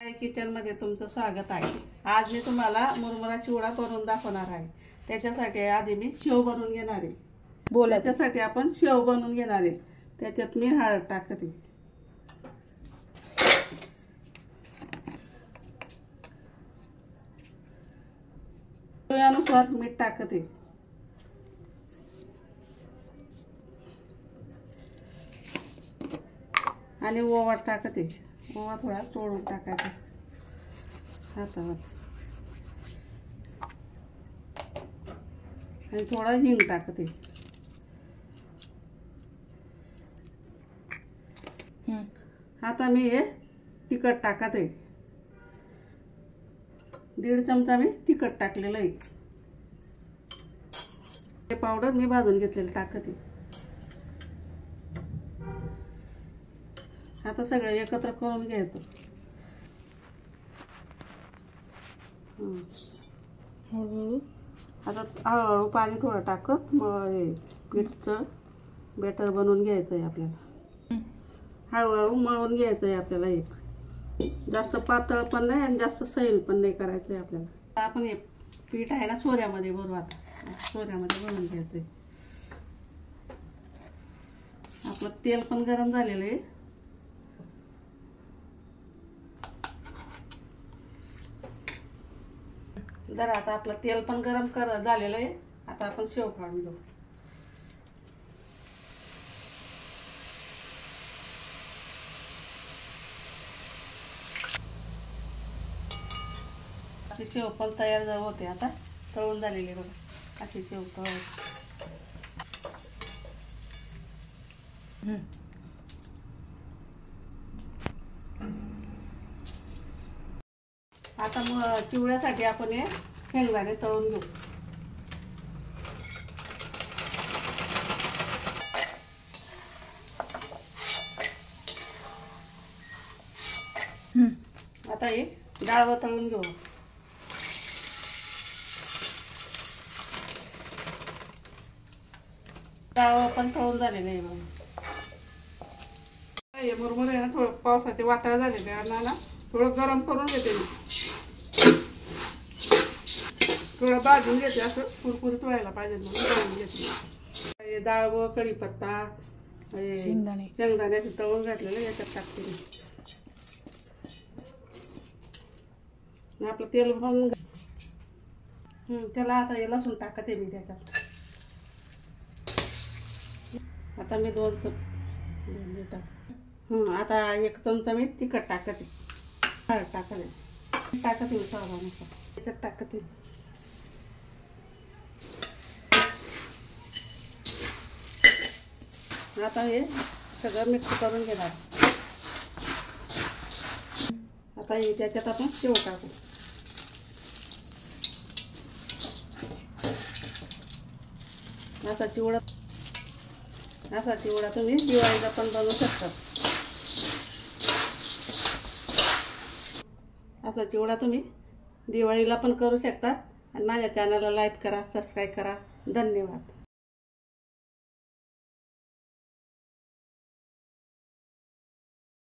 Kitchen मध्ये तुमचं स्वागत आहे। आज मी तुम्हाला मुरमुरा चिवडा करून दाखवणार आहे। त्याच्यासाठी आधी मी शेव बनवून घेणार आहे। त्याच्यासाठी आपण शेव बनवून घेणार आहे। त्याच्यात मी हळद टाकते, चवीनुसार मीठ टाकते, आणि ओवा टाकते। ओवा थोडा तोडून टाकायचा हातावर, आणि थोडा हिंग टाकते। आता मी हे तिखट टाकते, 1.5 चमचा मी तिखट टाकलेलं आहे। हे पावडर मी भाजून घेतलेलं टाकते। आता सगळं एकत्र करून घ्यायचं। हळूहळू आता हळूहळू पाणी थोडं टाकत मग हे पीठचं बॅटर बनवून घ्यायचं आहे आपल्याला। हळूहळू मळून घ्यायचं आहे आपल्याला। हे जास्त पातळ पण नाही आणि जास्त सैल पण नाही करायचं आहे आपल्याला। आपण हे पीठ आहे ना सोऱ्यामध्ये भरू, आता सोऱ्यामध्ये बनवून घ्यायचं आहे। आपलं तेल पण गरम झालेलं आहे। जर आता आपलं तेल पण गरम झालेलं आहे। आता आपण शेव काढून घेऊ। आपली शेव पण तयार होते। आता तळून झालेली बघा, अशी शेव तळायची। आता मग चिवड्यासाठी आपण हे शेंगदाणे तळून घेऊ। आता हे डाळ तळून घेऊ। डाळ पण तळून झालेलं आहे बघा। हे मुरमुरे आहे ना, थोडं पावसाचे वातावरण झालेले आहे ना, थोडं गरम करून घेते मी। थोडं भाजून घेते, असं कुरकुरीत व्हायला पाहिजे म्हणून तळून घेते। हे डाळ व कढीपत्ता, शेंगदाणे तळून घातलेले याच्यात टाकते मी। आपलं तेल पण त्याला आता हे लसूण टाकते मी त्याच्यात। आता मी 2 चमचे आता 1 चमचा मी तिखट टाकते, हळद टाकते स्वादानुसार त्याच्यात टाकते। आता हे सगळं मिक्स करून घेणार। आता हे त्याच्यात आपण शेव टाकू। असा चिवडा तुम्ही दिवाळीला पण बनवू शकता। असा चिवडा तुम्ही दिवाळीला पण करू शकता। आणि माझ्या चॅनलला लाईक करा, सबस्क्राईब करा। धन्यवाद।